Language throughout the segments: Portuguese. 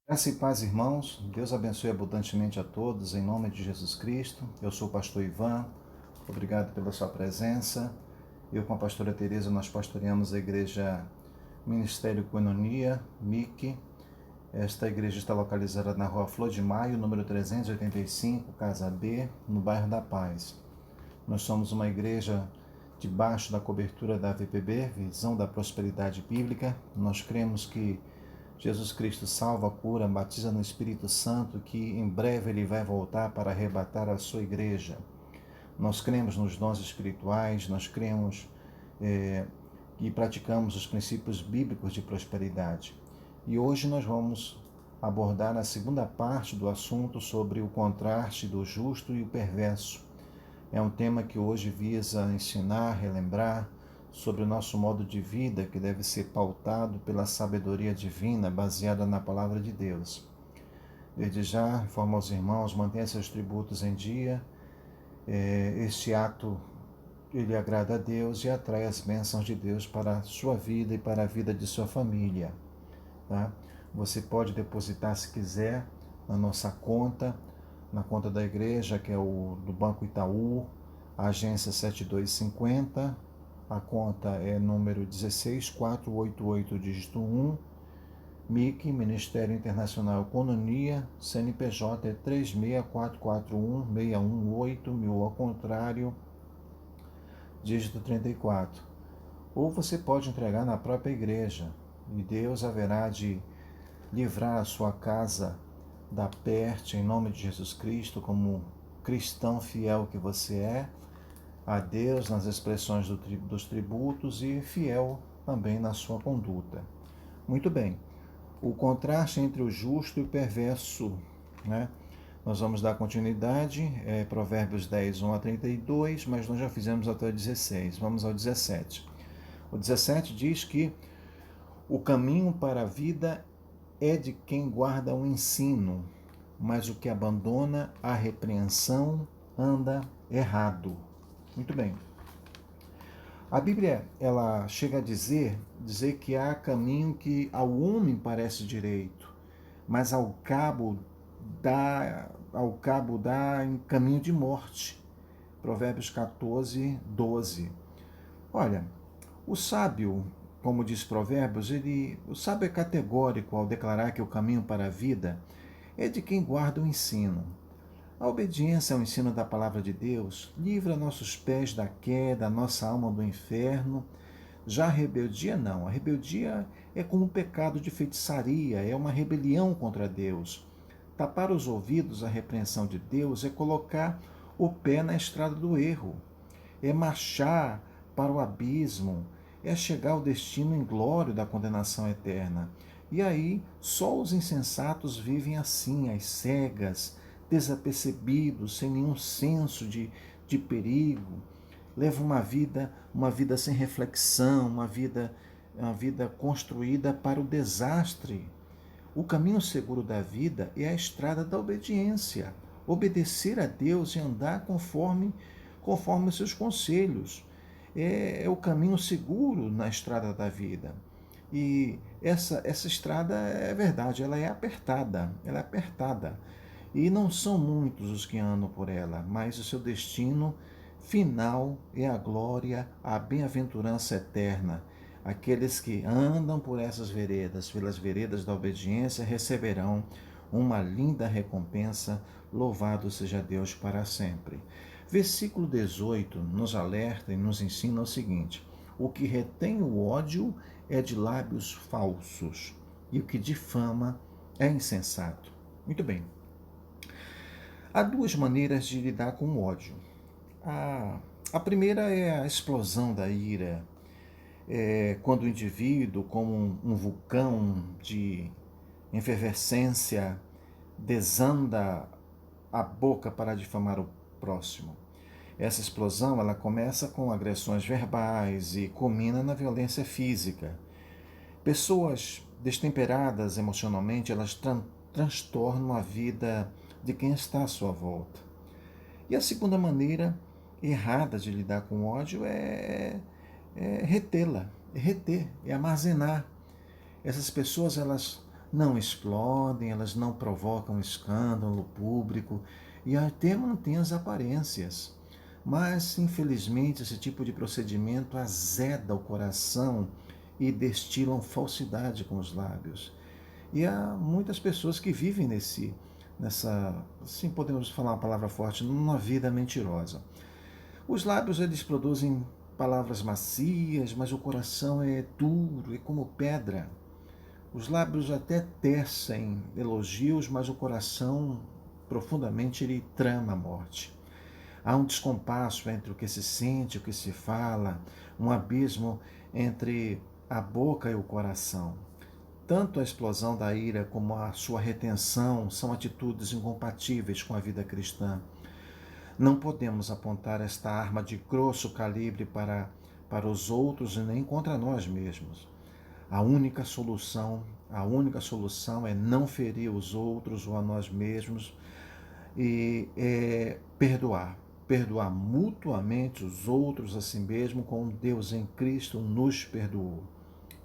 Graça e paz, irmãos. Deus abençoe abundantemente a todos, em nome de Jesus Cristo. Eu sou o pastor Ivan. Obrigado pela sua presença. Eu, com a pastora Tereza, nós pastoreamos a igreja Ministério Coenonia, MIC. Esta igreja está localizada na rua Flor de Maio, número 385, Casa B, no bairro da Paz. Nós somos uma igreja debaixo da cobertura da VPB, Visão da Prosperidade Bíblica. Nós cremos que Jesus Cristo salva, cura, batiza no Espírito Santo, que em breve ele vai voltar para arrebatar a sua igreja. Nós cremos nos dons espirituais, nós cremos e praticamos os princípios bíblicos de prosperidade. E hoje nós vamos abordar a segunda parte do assunto sobre o contraste do justo e o perverso. É um tema que hoje visa ensinar, relembrar sobre o nosso modo de vida que deve ser pautado pela sabedoria divina baseada na palavra de Deus. Desde já, informo aos irmãos, mantenha seus tributos em dia. Este ato, ele agrada a Deus e atrai as bênçãos de Deus para a sua vida e para a vida de sua família. Tá? Você pode depositar, se quiser, na nossa conta, na conta da igreja, que é o do Banco Itaú, a agência 7250, a conta é número 16488, dígito 1, MIC, Ministério Internacional Coenonia, CNPJ é 36441618, ao contrário, dígito 34. Ou você pode entregar na própria igreja, e Deus haverá de livrar a sua casa da peste, em nome de Jesus Cristo, como cristão fiel que você é, a Deus nas expressões dos tributos e fiel também na sua conduta. Muito bem, o contraste entre o justo e o perverso, né? Nós vamos dar continuidade, Provérbios 10, 1 a 32, mas nós já fizemos até o 16, vamos ao 17. O 17 diz que o caminho para a vida é de quem guarda o ensino, mas o que abandona a repreensão anda errado. Muito bem. A Bíblia, ela chega a dizer que há caminho que ao homem parece direito, mas ao cabo dá em caminho de morte. Provérbios 14, 12. Olha, o sábio, como diz Provérbios, o sábio é categórico ao declarar que o caminho para a vida é de quem guarda o ensino. A obediência ao ensino da palavra de Deus livra nossos pés da queda, nossa alma do inferno. Já a rebeldia não. A rebeldia é como um pecado de feitiçaria, é uma rebelião contra Deus. Tapar os ouvidos à repreensão de Deus é colocar o pé na estrada do erro, é marchar para o abismo, é chegar ao destino inglório da condenação eterna. E aí, só os insensatos vivem assim, às cegas, desapercebidos, sem nenhum senso de perigo. Levam uma vida sem reflexão, uma vida construída para o desastre. O caminho seguro da vida é a estrada da obediência. Obedecer a Deus e andar conforme os seus conselhos. É o caminho seguro na estrada da vida. E essa estrada é verdade, ela é apertada, E não são muitos os que andam por ela, mas o seu destino final é a glória, a bem-aventurança eterna. Aqueles que andam por essas veredas, pelas veredas da obediência, receberão uma linda recompensa. Louvado seja Deus para sempre. Versículo 18 nos alerta e nos ensina o seguinte: o que retém o ódio é de lábios falsos, e o que difama é insensato. Muito bem. Há duas maneiras de lidar com o ódio. A primeira é a explosão da ira, quando o indivíduo, como um vulcão de efervescência, desanda a boca para difamar o próximo. Essa explosão ela começa com agressões verbais e culmina na violência física. Pessoas destemperadas emocionalmente, elas transtornam a vida de quem está à sua volta. E a segunda maneira errada de lidar com o ódio é retê-la, é reter, é armazenar. Essas pessoas elas não explodem, elas não provocam escândalo público e até mantêm as aparências. Mas, infelizmente, esse tipo de procedimento azeda o coração e destilam falsidade com os lábios. E há muitas pessoas que vivem nessa, assim podemos falar uma palavra forte, numa vida mentirosa. Os lábios, eles produzem palavras macias, mas o coração é duro, é como pedra. Os lábios até tecem elogios, mas o coração profundamente ele trama a morte. Há um descompasso entre o que se sente e o que se fala, um abismo entre a boca e o coração. Tanto a explosão da ira como a sua retenção são atitudes incompatíveis com a vida cristã. Não podemos apontar esta arma de grosso calibre para os outros e nem contra nós mesmos. A única solução, a única solução é não ferir os outros ou a nós mesmos e perdoar mutuamente os outros a si mesmo, como Deus em Cristo nos perdoou.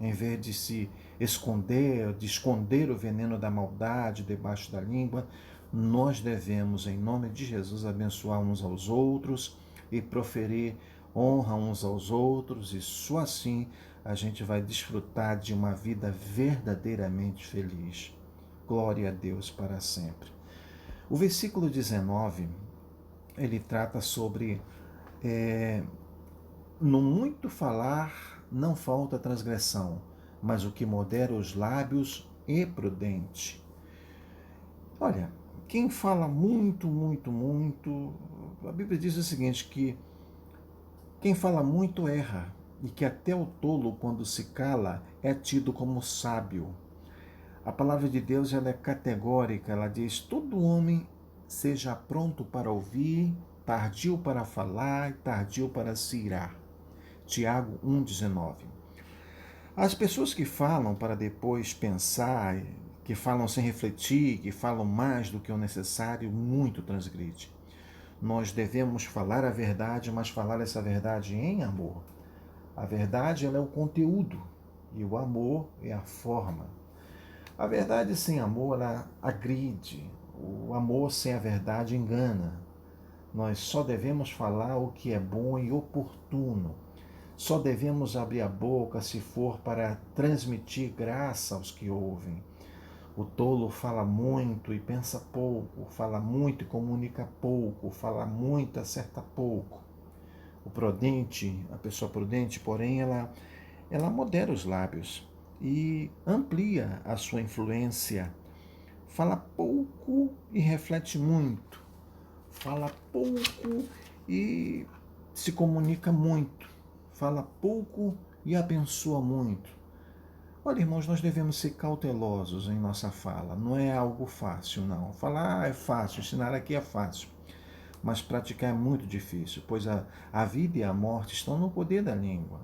Em vez de se esconder, de esconder o veneno da maldade debaixo da língua, nós devemos, em nome de Jesus, abençoar uns aos outros e proferir honra uns aos outros, e só assim a gente vai desfrutar de uma vida verdadeiramente feliz. Glória a Deus para sempre. O versículo 19, ele trata sobre no muito falar não falta transgressão, mas o que modera os lábios é prudente. Olha, quem fala muito, a Bíblia diz o seguinte, que quem fala muito erra, e que até o tolo, quando se cala, é tido como sábio. A palavra de Deus ela é categórica, ela diz: todo homem seja pronto para ouvir, tardio para falar e tardio para se irar. Tiago 1,19. As pessoas que falam para depois pensar, que falam sem refletir, que falam mais do que o necessário, muito transgride. Nós devemos falar a verdade, mas falar essa verdade em amor. A verdade ela é o conteúdo e o amor é a forma. A verdade sem amor ela agride. O amor sem a verdade engana. Nós só devemos falar o que é bom e oportuno. Só devemos abrir a boca se for para transmitir graça aos que ouvem. O tolo fala muito e pensa pouco, fala muito e comunica pouco, fala muito e acerta pouco. O prudente, a pessoa prudente, porém, ela modera os lábios e amplia a sua influência. Fala pouco e reflete muito. Fala pouco e se comunica muito. Fala pouco e abençoa muito. Olha, irmãos, nós devemos ser cautelosos em nossa fala. Não é algo fácil, não. Falar é fácil, ensinar aqui é fácil. Mas praticar é muito difícil, pois a vida e a morte estão no poder da língua.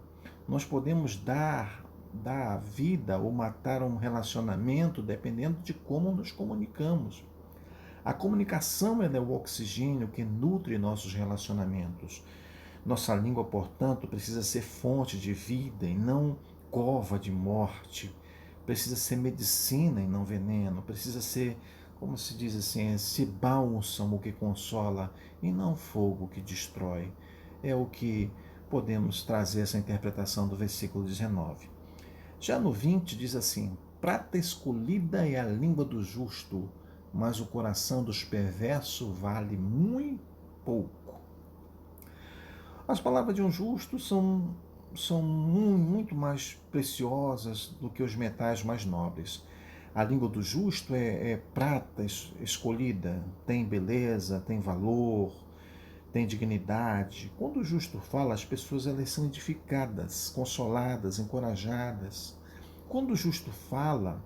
Nós podemos dar a vida ou matar um relacionamento dependendo de como nos comunicamos. A comunicação é o oxigênio que nutre nossos relacionamentos. Nossa língua, portanto, precisa ser fonte de vida e não cova de morte. Precisa ser medicina e não veneno. Precisa ser, como se diz assim, esse bálsamo que consola e não fogo que destrói. É o que podemos trazer essa interpretação do versículo 19. Já no 20 diz assim: prata escolhida é a língua do justo, mas o coração dos perversos vale muito pouco. As palavras de um justo são muito mais preciosas do que os metais mais nobres. A língua do justo é prata escolhida, tem beleza, tem valor, tem dignidade. Quando o justo fala, as pessoas elas são edificadas, consoladas, encorajadas. Quando o justo fala,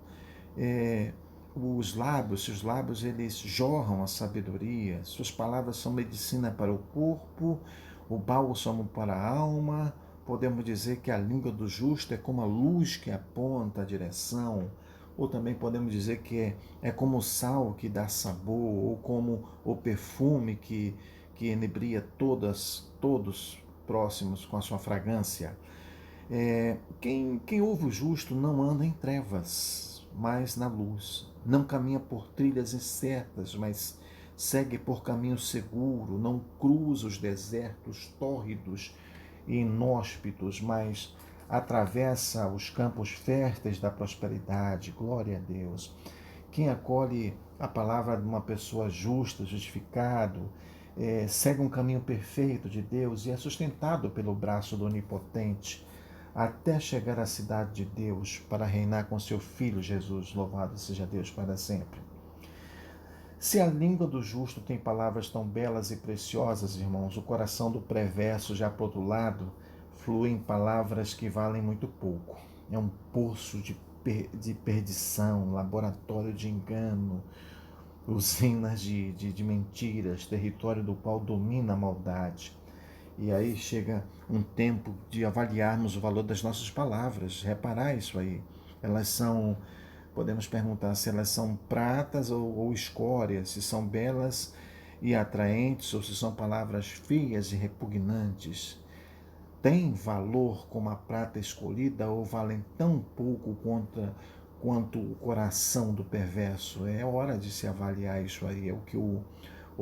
seus lábios eles jorram a sabedoria, suas palavras são medicina para o corpo, o bálsamo para a alma. Podemos dizer que a língua do justo é como a luz que aponta a direção, ou também podemos dizer que é como o sal que dá sabor, ou como o perfume que enebria todos próximos com a sua fragrância. Quem ouve o justo não anda em trevas, mas na luz. Não caminha por trilhas incertas, mas segue por caminho seguro. Não cruza os desertos tórridos e inóspitos, mas atravessa os campos férteis da prosperidade. Glória a Deus. Quem acolhe a palavra de uma pessoa justa, justificado, segue um caminho perfeito de Deus e é sustentado pelo braço do Onipotente, até chegar à cidade de Deus para reinar com seu Filho Jesus. Louvado seja Deus para sempre. Se a língua do justo tem palavras tão belas e preciosas, irmãos, o coração do perverso, já por outro lado, flui em palavras que valem muito pouco. É um poço de perdição, laboratório de engano, usinas de mentiras, território do qual domina a maldade. E aí chega um tempo de avaliarmos o valor das nossas palavras, reparar isso aí. Elas são, podemos perguntar se elas são pratas ou escórias, se são belas e atraentes ou se são palavras feias e repugnantes. Tem valor como a prata escolhida ou valem tão pouco quanto o coração do perverso? É hora de se avaliar isso aí, é o que o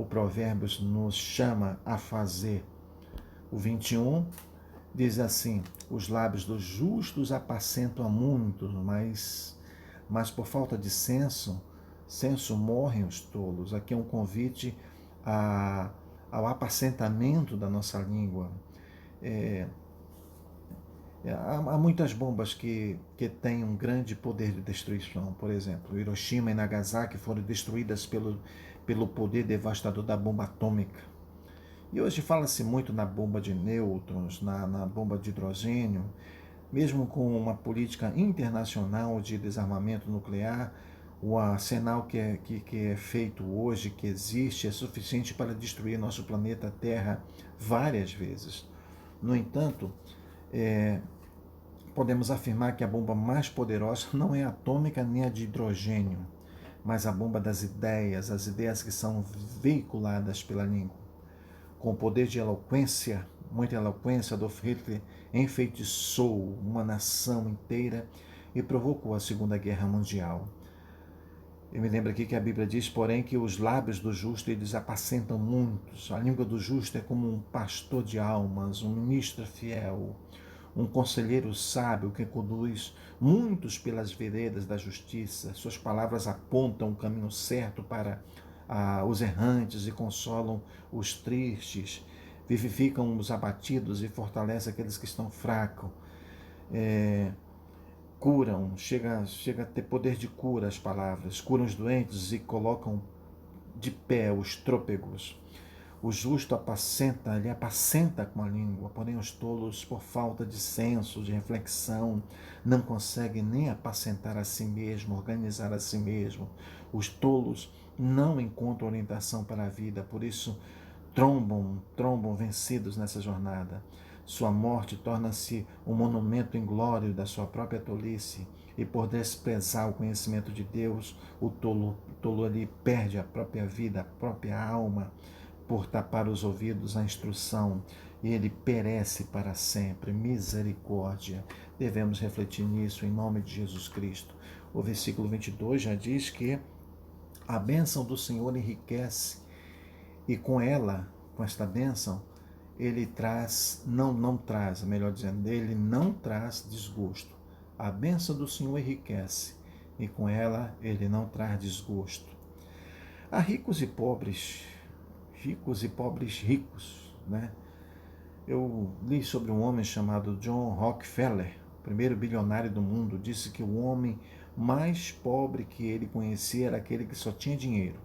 Provérbios nos chama a fazer. O 21 diz assim: os lábios dos justos apacentam a muitos, mas por falta de senso morrem os tolos. Aqui é um convite ao apacentamento da nossa língua. Há muitas bombas que têm um grande poder de destruição. Por exemplo, Hiroshima e Nagasaki foram destruídas pelo poder devastador da bomba atômica. E hoje fala-se muito na bomba de nêutrons, na bomba de hidrogênio. Mesmo com uma política internacional de desarmamento nuclear, o arsenal que é feito hoje, que existe, é suficiente para destruir nosso planeta Terra várias vezes. No entanto, podemos afirmar que a bomba mais poderosa não é atômica nem a de hidrogênio, mas a bomba das ideias, as ideias que são veiculadas pela língua. Com o poder de eloquência, muita eloquência, Adolf Hitler enfeitiçou uma nação inteira e provocou a Segunda Guerra Mundial. Eu me lembro aqui que a Bíblia diz, porém, que os lábios do justo eles apacentam muitos. A língua do justo é como um pastor de almas, um ministro fiel, um conselheiro sábio que conduz muitos pelas veredas da justiça. Suas palavras apontam o caminho certo para os errantes e consolam os tristes, vivificam os abatidos e fortalecem aqueles que estão fracos. Curam, chega a ter poder de cura as palavras, curam os doentes e colocam de pé os trôpegos. O justo ele apacenta com a língua, porém os tolos, por falta de senso, de reflexão, não conseguem nem apacentar a si mesmo, organizar a si mesmo. Os tolos não encontram orientação para a vida, por isso trombam vencidos nessa jornada. Sua morte torna-se um monumento inglório da sua própria tolice, e por desprezar o conhecimento de Deus, o tolo ali perde a própria vida, a própria alma, por tapar os ouvidos à instrução, e ele perece para sempre. Misericórdia. Devemos refletir nisso em nome de Jesus Cristo. O versículo 22 já diz que a bênção do Senhor enriquece, e com ela, com esta bênção, ele ele não traz desgosto. A bênção do Senhor enriquece, e com ela ele não traz desgosto. Há ricos e pobres ricos, né? Eu li sobre um homem chamado John Rockefeller, o primeiro bilionário do mundo. Disse que o homem mais pobre que ele conhecia era aquele que só tinha dinheiro.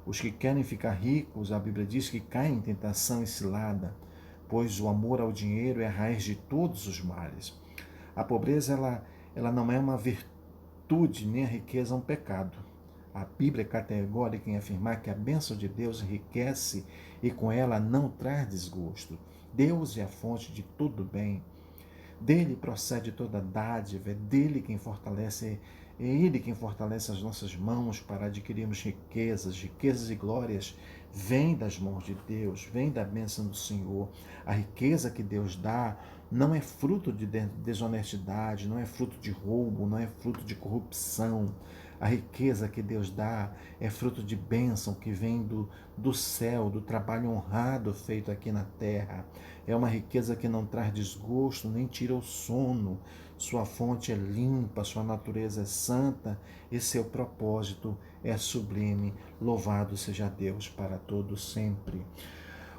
Os que querem ficar ricos, a Bíblia diz que caem em tentação e cilada, pois o amor ao dinheiro é a raiz de todos os males. A pobreza ela não é uma virtude, nem a riqueza é um pecado. A Bíblia é categórica em afirmar que a bênção de Deus enriquece e com ela não traz desgosto. Deus é a fonte de todo bem. Dele procede toda dádiva, é dele quem fortalece, é ele quem fortalece as nossas mãos para adquirirmos riquezas e glórias. Vem das mãos de Deus, vem da bênção do Senhor. A riqueza que Deus dá não é fruto de desonestidade, não é fruto de roubo, não é fruto de corrupção. A riqueza que Deus dá é fruto de bênção que vem do céu, do trabalho honrado feito aqui na terra. É uma riqueza que não traz desgosto, nem tira o sono. Sua fonte é limpa, sua natureza é santa e seu propósito é sublime. Louvado seja Deus para todo sempre.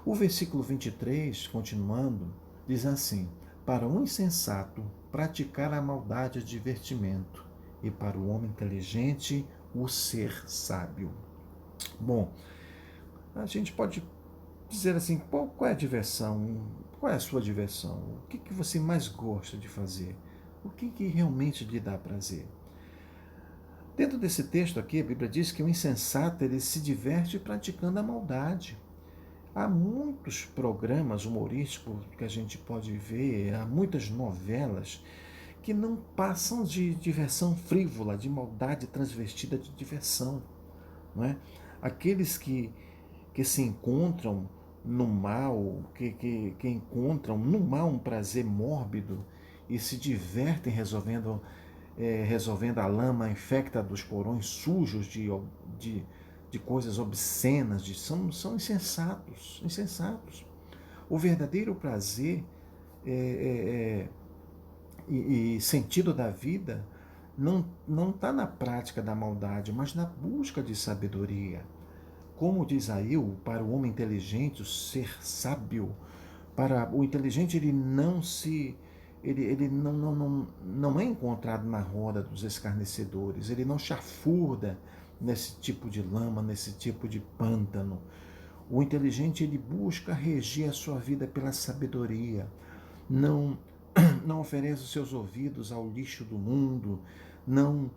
O versículo 23, continuando, diz assim: para o insensato, praticar a maldade é divertimento, e para o homem inteligente, o ser sábio. Bom, a gente pode dizer assim, qual é a diversão? Qual é a sua diversão? O que você mais gosta de fazer? O que realmente lhe dá prazer? Dentro desse texto aqui, a Bíblia diz que o insensato ele se diverte praticando a maldade. Há muitos programas humorísticos que a gente pode ver, há muitas novelas que não passam de diversão frívola, de maldade transvestida de diversão. Não é? Aqueles que se encontram no mal, que encontram no mal um prazer mórbido e se divertem resolvendo a lama infecta dos porões sujos de coisas obscenas, são insensatos, insensatos. O verdadeiro prazer e sentido da vida não está na prática da maldade, mas na busca de sabedoria. Como diz Ail, para o homem inteligente, o ser sábio, para o inteligente ele não é encontrado na roda dos escarnecedores, ele não chafurda nesse tipo de lama, nesse tipo de pântano. O inteligente ele busca reger a sua vida pela sabedoria, não não oferece os seus ouvidos ao lixo do mundo, não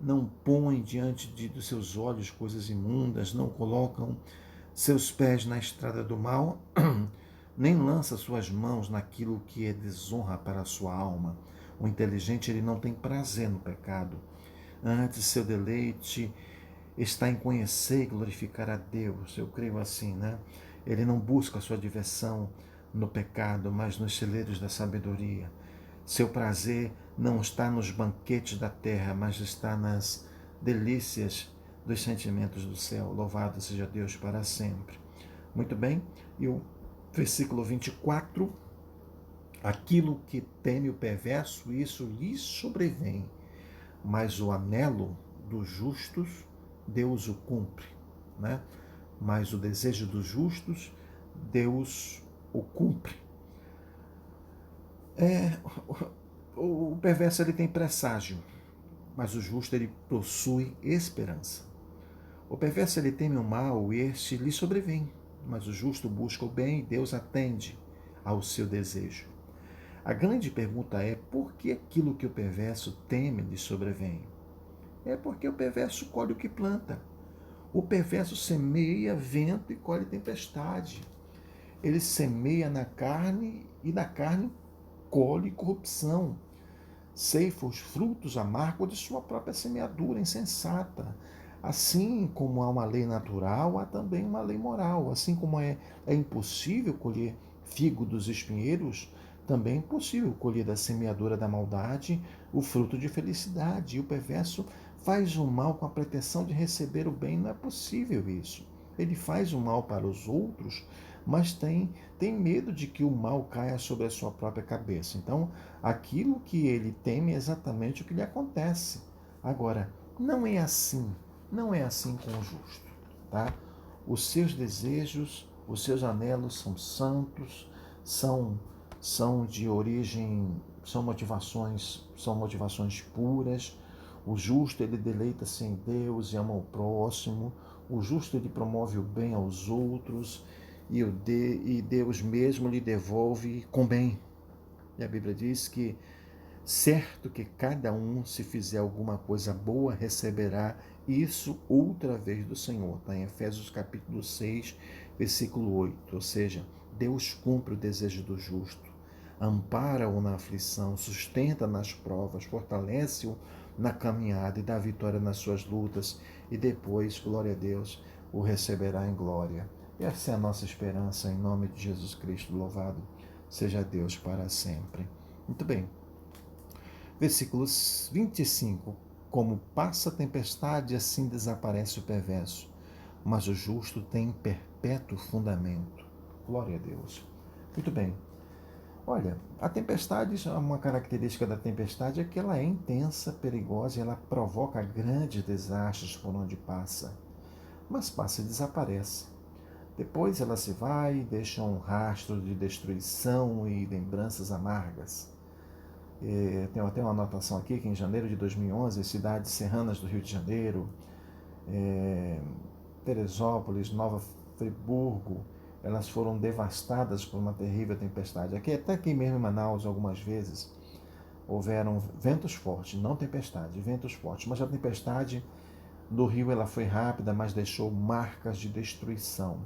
não põe diante dos seus olhos coisas imundas, não colocam seus pés na estrada do mal, nem lança suas mãos naquilo que é desonra para a sua alma. O inteligente ele não tem prazer no pecado. Antes, seu deleite está em conhecer e glorificar a Deus. Eu creio assim, né? Ele não busca a sua diversão no pecado, mas nos celeiros da sabedoria. Seu prazer não está nos banquetes da terra, mas está nas delícias dos sentimentos do céu. Louvado seja Deus para sempre. Muito bem, e o versículo 24: aquilo que teme o perverso, isso lhe sobrevém, mas o anelo dos justos, Deus o cumpre, né? Mas o desejo dos justos, Deus o cumpre. O perverso ele tem presságio, mas o justo ele possui esperança. O perverso ele teme o mal e este lhe sobrevém, mas o justo busca o bem e Deus atende ao seu desejo. A grande pergunta é: por que aquilo que o perverso teme lhe sobrevém? É porque o perverso colhe o que planta. O perverso semeia vento e colhe tempestade. Ele semeia na carne e da carne colhe corrupção. Ceifa os frutos amargos de sua própria semeadura insensata. Assim como há uma lei natural, há também uma lei moral. Assim como é impossível colher figo dos espinheiros, também é impossível colher da semeadura da maldade o fruto de felicidade. E o perverso faz o mal com a pretensão de receber o bem. Não é possível isso. Ele faz o mal para os outros, mas tem medo de que o mal caia sobre a sua própria cabeça. Então, aquilo que ele teme é exatamente o que lhe acontece. Agora, não é assim com o justo, tá? Os seus desejos, os seus anelos são santos, são de origem, são motivações puras. O justo ele deleita-se em Deus e ama o próximo. O justo ele promove o bem aos outros e Deus mesmo lhe devolve com bem. E a Bíblia diz que certo que cada um, se fizer alguma coisa boa, receberá isso outra vez do Senhor. Está em Efésios capítulo 6, versículo 8. Ou seja, Deus cumpre o desejo do justo, ampara-o na aflição, sustenta nas provas, fortalece-o na caminhada e dá vitória nas suas lutas, e depois, glória a Deus, o receberá em glória. E essa é a nossa esperança, em nome de Jesus Cristo, louvado seja Deus para sempre. Muito bem. Versículos 25. Como passa a tempestade, assim desaparece o perverso, mas o justo tem perpétuo fundamento. Glória a Deus. Muito bem. Olha, a tempestade, uma característica da tempestade é que ela é intensa, perigosa e ela provoca grandes desastres por onde passa. Mas passa e desaparece. Depois ela se vai e deixa um rastro de destruição e lembranças amargas. Tem até uma anotação aqui que em janeiro de 2011, as cidades serranas do Rio de Janeiro, Teresópolis, Nova Friburgo, elas foram devastadas por uma terrível tempestade. Até aqui mesmo em Manaus, algumas vezes, houveram ventos fortes, não tempestade, ventos fortes. Mas a tempestade do Rio ela foi rápida, mas deixou marcas de destruição.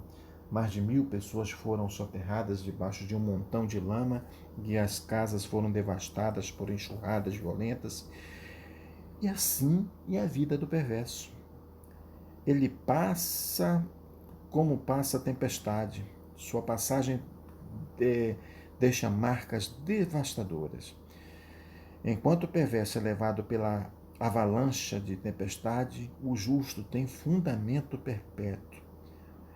Mais de 1.000 pessoas foram soterradas debaixo de um montão de lama e as casas foram devastadas por enxurradas violentas. E assim é a vida do perverso. Ele passa como passa a tempestade. Sua passagem deixa marcas devastadoras. Enquanto o perverso é levado pela avalanche de tempestade, o justo tem fundamento perpétuo.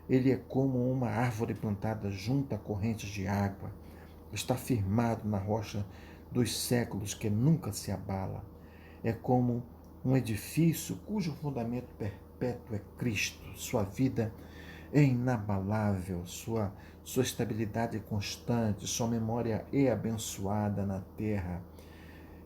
Ele é como uma árvore plantada junto a correntes de água. Está firmado na rocha dos séculos que nunca se abala. É como um edifício cujo fundamento perpétuo é Cristo. Sua vida é inabalável, sua estabilidade é constante, sua memória é abençoada na terra.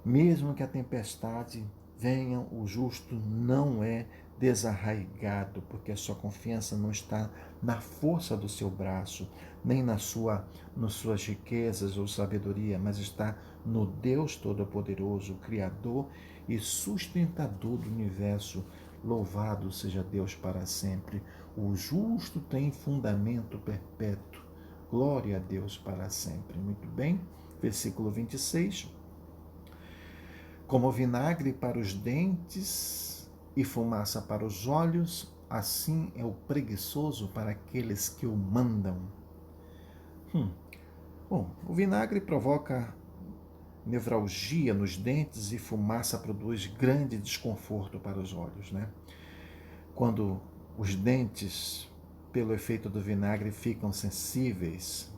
Mesmo que a tempestade venha, o justo não é desarraigado, porque a sua confiança não está na força do seu braço, nem nas suas riquezas ou sabedoria, mas está no Deus Todo-Poderoso, Criador e sustentador do universo. Louvado seja Deus para sempre. O justo tem fundamento perpétuo. Glória a Deus para sempre. Muito bem. Versículo 26. Como vinagre para os dentes e fumaça para os olhos, assim é o preguiçoso para aqueles que o mandam. Bom, o vinagre provoca nevralgia nos dentes e fumaça produz grande desconforto para os olhos, né? Quando os dentes, pelo efeito do vinagre, ficam sensíveis,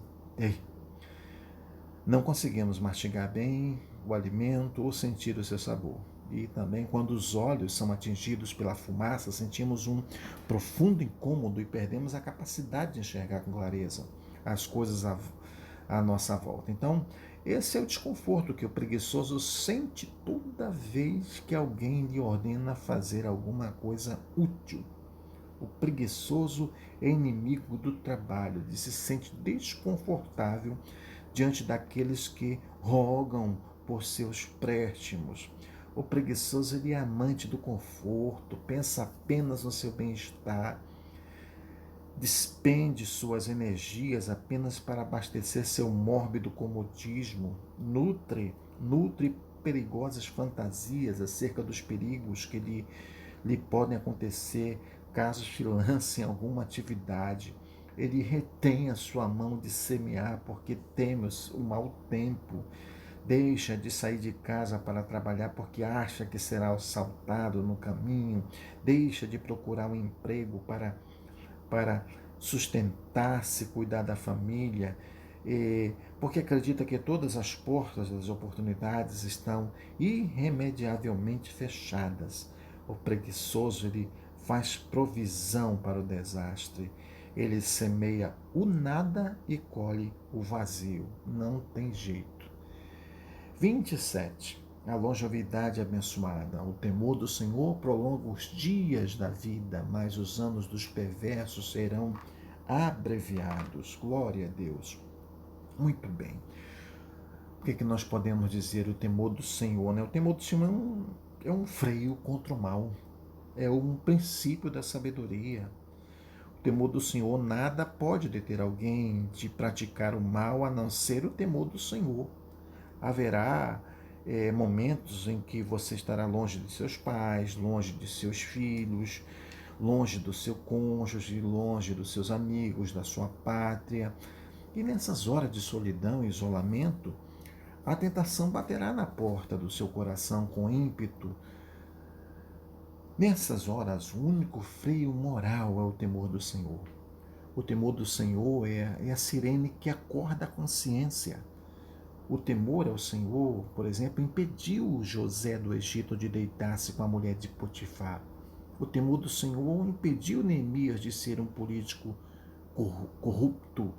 não conseguimos mastigar bem o alimento ou sentir o seu sabor. E também quando os olhos são atingidos pela fumaça, sentimos um profundo incômodo e perdemos a capacidade de enxergar com clareza as coisas à nossa volta. Então, esse é o desconforto que o preguiçoso sente toda vez que alguém lhe ordena fazer alguma coisa útil. O preguiçoso é inimigo do trabalho, ele se sente desconfortável diante daqueles que rogam por seus préstimos. O preguiçoso ele é amante do conforto, pensa apenas no seu bem-estar, despende suas energias apenas para abastecer seu mórbido comodismo, nutre perigosas fantasias acerca dos perigos que lhe podem acontecer caso se lance em alguma atividade. Ele retém a sua mão de semear porque teme o mau tempo. Deixa de sair de casa para trabalhar porque acha que será assaltado no caminho. Deixa de procurar um emprego para sustentar-se, cuidar da família, porque acredita que todas as portas das oportunidades estão irremediavelmente fechadas. O preguiçoso ele faz provisão para o desastre. Ele semeia o nada e colhe o vazio. Não tem jeito. 27. A longevidade abençoada. O temor do Senhor prolonga os dias da vida, mas os anos dos perversos serão abreviados. Glória a Deus. Muito bem. O que nós podemos dizer? O temor do Senhor, né? O temor do Senhor é um freio contra o mal. É um princípio da sabedoria. O temor do Senhor, nada pode deter alguém de praticar o mal a não ser o temor do Senhor. Haverá momentos em que você estará longe de seus pais, longe de seus filhos, longe do seu cônjuge, longe dos seus amigos, da sua pátria. E nessas horas de solidão e isolamento, a tentação baterá na porta do seu coração com ímpeto. Nessas horas, o único freio moral é o temor do Senhor. O temor do Senhor é a sirene que acorda a consciência. O temor ao Senhor, por exemplo, impediu José do Egito de deitar-se com a mulher de Potifar. O temor do Senhor impediu Neemias de ser um político corrupto.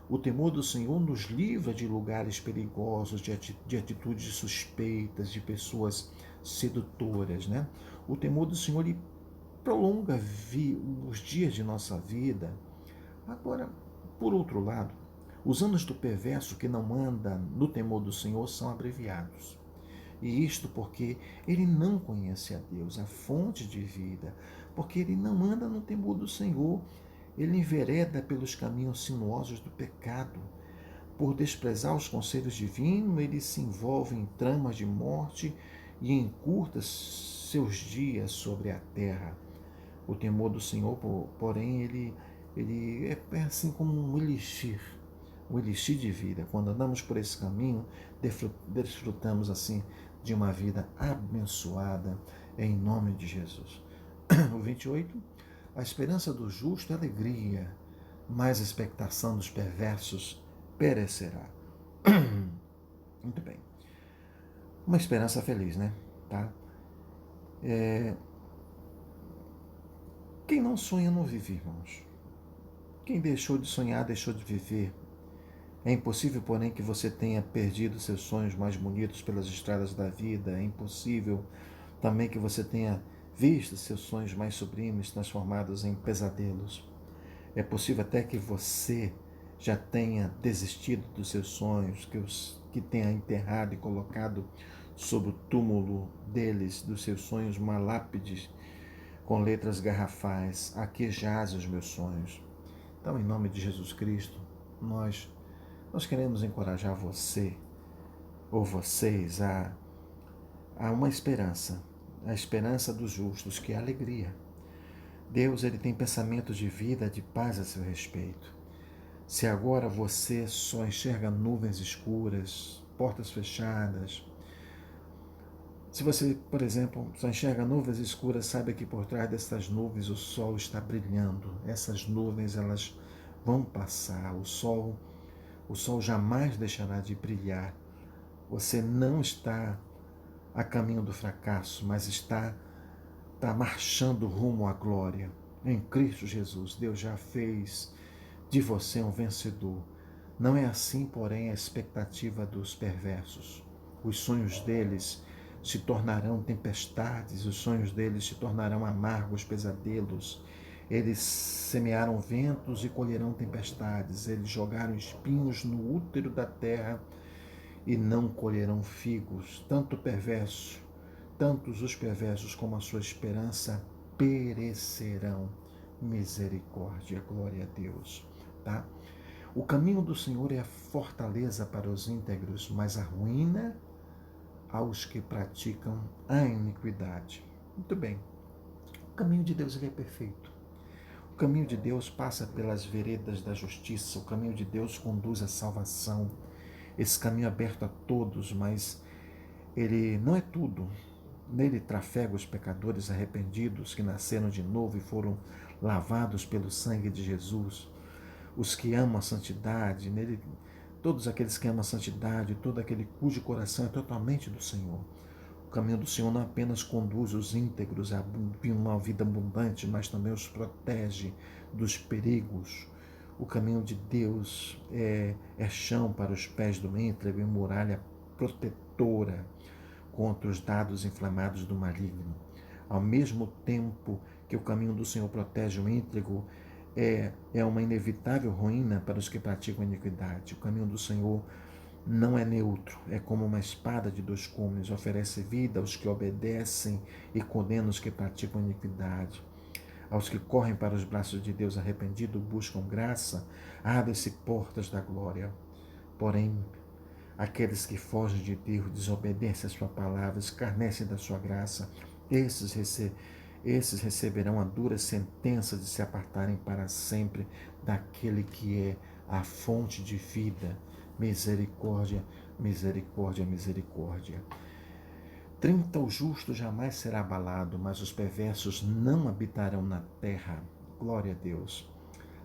O temor do Senhor nos livra de lugares perigosos, de atitudes suspeitas, de pessoas sedutoras, né? O temor do Senhor ele prolonga os dias de nossa vida. Agora, por outro lado, os anos do perverso que não anda no temor do Senhor são abreviados. E isto porque ele não conhece a Deus, a fonte de vida, porque ele não anda no temor do Senhor. Ele envereda pelos caminhos sinuosos do pecado. Por desprezar os conselhos divinos, ele se envolve em tramas de morte e encurta seus dias sobre a terra. O temor do Senhor, porém, ele é assim como um elixir de vida. Quando andamos por esse caminho, desfrutamos assim de uma vida abençoada em nome de Jesus. O 28, a esperança do justo é alegria, mas a expectação dos perversos perecerá. Muito bem. Uma esperança feliz, né? Tá? Quem não sonha não vive, irmãos. Quem deixou de sonhar, deixou de viver. É impossível, porém, que você tenha perdido seus sonhos mais bonitos pelas estradas da vida. É impossível também que você tenha visto seus sonhos mais sublimes transformados em pesadelos. É possível até que você já tenha desistido dos seus sonhos, que tenha enterrado e colocado sobre o túmulo deles, dos seus sonhos, uma lápide com letras garrafais: aqui jaz os meus sonhos. Então, em nome de Jesus Cristo, nós queremos encorajar você ou vocês a uma esperança, a esperança dos justos, que é a alegria. Deus ele tem pensamentos de vida, de paz a seu respeito. Se agora você só enxerga nuvens escuras, portas fechadas, se você, por exemplo, só enxerga nuvens escuras, saiba que por trás dessas nuvens o sol está brilhando. Essas nuvens elas vão passar, o sol jamais deixará de brilhar. Você não está a caminho do fracasso, mas está marchando rumo à glória. Em Cristo Jesus, Deus já fez de você um vencedor. Não é assim, porém, a expectativa dos perversos. Os sonhos deles se tornarão tempestades, os sonhos deles se tornarão amargos pesadelos. Eles semearam ventos e colherão tempestades. Eles jogaram espinhos no útero da terra e não colherão figos. Tantos os perversos como a sua esperança perecerão. Misericórdia, glória a Deus. Tá? O caminho do Senhor é a fortaleza para os íntegros, mas a ruína aos que praticam a iniquidade. Muito bem. O caminho de Deus ele é perfeito. O caminho de Deus passa pelas veredas da justiça. O caminho de Deus conduz à salvação. Esse caminho é aberto a todos, mas ele não é tudo. Nele trafega os pecadores arrependidos que nasceram de novo e foram lavados pelo sangue de Jesus. Os que amam a santidade, nele, todos aqueles que amam a santidade, todo aquele cujo coração é totalmente do Senhor. O caminho do Senhor não apenas conduz os íntegros a uma vida abundante, mas também os protege dos perigos. O caminho de Deus é chão para os pés do íntegro e muralha protetora contra os dados inflamados do maligno. Ao mesmo tempo que o caminho do Senhor protege o íntegro, é uma inevitável ruína para os que praticam iniquidade. O caminho do Senhor não é neutro, é como uma espada de dois gumes, oferece vida aos que obedecem e condena os que praticam iniquidade. Aos que correm para os braços de Deus arrependido, buscam graça, abrem-se portas da glória. Porém, aqueles que fogem de Deus, desobedecem a sua palavra, escarnecem da sua graça, esses receberão a dura sentença de se apartarem para sempre daquele que é a fonte de vida. Misericórdia, misericórdia, misericórdia. 30 o justo jamais será abalado, mas os perversos não habitarão na terra. Glória a Deus.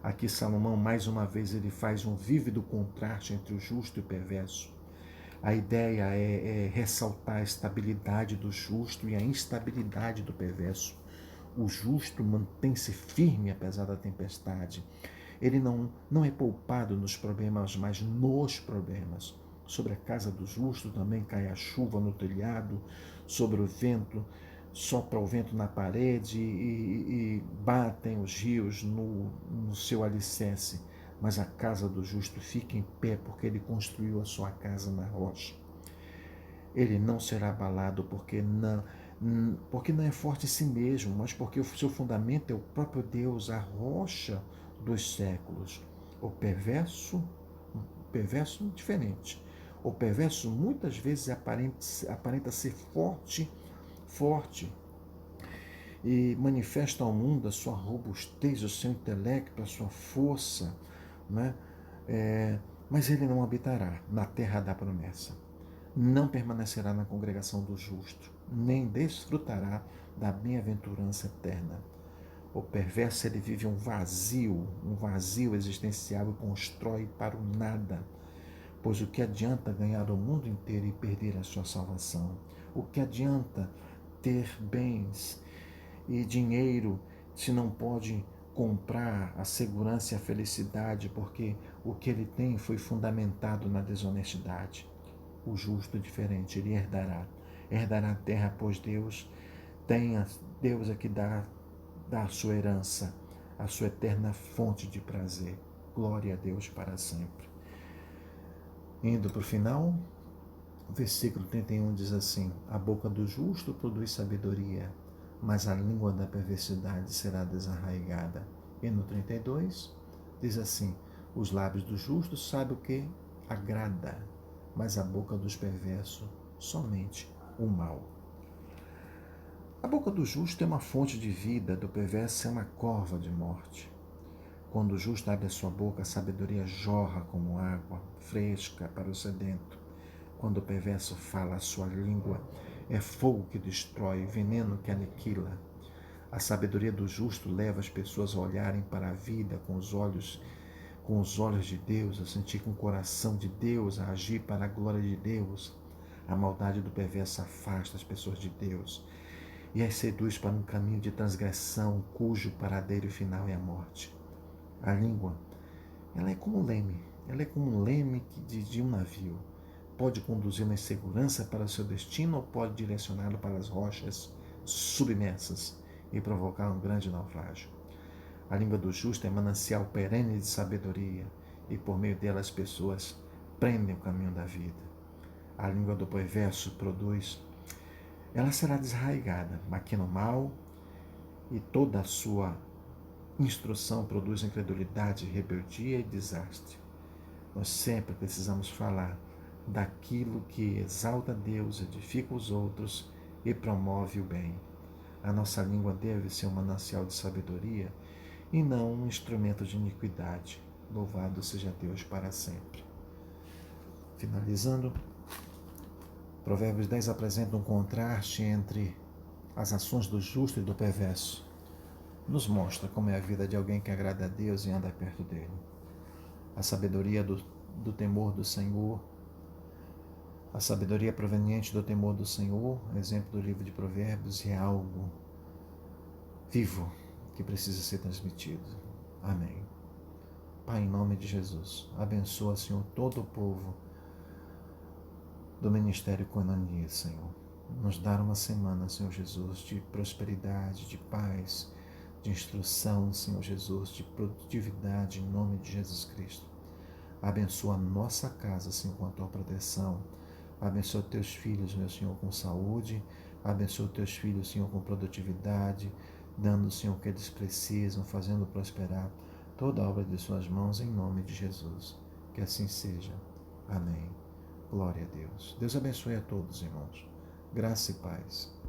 Aqui Salomão, mais uma vez, ele faz um vívido contraste entre o justo e o perverso. A ideia é ressaltar a estabilidade do justo e a instabilidade do perverso. O justo mantém-se firme apesar da tempestade. Ele não é poupado nos problemas, mas nos problemas. Sobre a casa do justo também cai a chuva no telhado, sobre o vento, sopra o vento na parede e batem os rios no seu alicerce. Mas a casa do justo fica em pé, porque ele construiu a sua casa na rocha. Ele não será abalado porque não é forte em si mesmo, mas porque o seu fundamento é o próprio Deus, a rocha dos séculos. O perverso diferente. O perverso muitas vezes aparenta ser forte, e manifesta ao mundo a sua robustez, o seu intelecto, a sua força, né? Mas ele não habitará na terra da promessa. Não permanecerá na congregação do justo, nem desfrutará da bem-aventurança eterna. O perverso, ele vive um vazio existencial e constrói para o nada. Pois o que adianta ganhar o mundo inteiro e perder a sua salvação? O que adianta ter bens e dinheiro se não pode comprar a segurança e a felicidade, porque o que ele tem foi fundamentado na desonestidade? O justo é diferente, ele herdará a terra, pois Deus é que dá a sua herança, a sua eterna fonte de prazer. Glória a Deus para sempre. Indo para o final, o versículo 31 diz assim: a boca do justo produz sabedoria, mas a língua da perversidade será desarraigada. E no 32 diz assim: os lábios do justo sabem o que agrada, mas a boca dos perversos somente o mal. A boca do justo é uma fonte de vida, do perverso é uma cova de morte. Quando o justo abre a sua boca, a sabedoria jorra como água fresca para o sedento. Quando o perverso fala, a sua língua é fogo que destrói, veneno que aniquila. A sabedoria do justo leva as pessoas a olharem para a vida com os olhos de Deus, a sentir com o coração de Deus, a agir para a glória de Deus. A maldade do perverso afasta as pessoas de Deus e as seduz para um caminho de transgressão, cujo paradeiro final é a morte. A língua, ela é como um leme de um navio. Pode conduzi-lo em segurança para o seu destino ou pode direcioná-lo para as rochas submersas e provocar um grande naufrágio. A língua do justo é manancial perene de sabedoria e por meio dela as pessoas prendem o caminho da vida. A língua do perverso ela será desarraigada, maquina o mal e toda a sua instrução produz incredulidade, rebeldia e desastre. Nós sempre precisamos falar daquilo que exalta Deus, edifica os outros e promove o bem. A nossa língua deve ser um manancial de sabedoria e não um instrumento de iniquidade. Louvado seja Deus para sempre. Finalizando, Provérbios 10 apresenta um contraste entre as ações do justo e do perverso. Nos mostra como é a vida de alguém que agrada a Deus e anda perto dele. A sabedoria do temor do Senhor, a sabedoria proveniente do temor do Senhor, exemplo do livro de Provérbios, é algo vivo que precisa ser transmitido. Amém. Pai, em nome de Jesus, abençoa, Senhor, todo o povo do Ministério Coinonia, Senhor. Nos dar uma semana, Senhor Jesus, de prosperidade, de paz, de instrução, Senhor Jesus, de produtividade, em nome de Jesus Cristo. Abençoa a nossa casa, Senhor, com a tua proteção. Abençoa teus filhos, meu Senhor, com saúde. Abençoa teus filhos, Senhor, com produtividade, dando, Senhor, o que eles precisam, fazendo prosperar toda a obra de suas mãos, em nome de Jesus. Que assim seja. Amém. Glória a Deus. Deus abençoe a todos, irmãos. Graça e paz.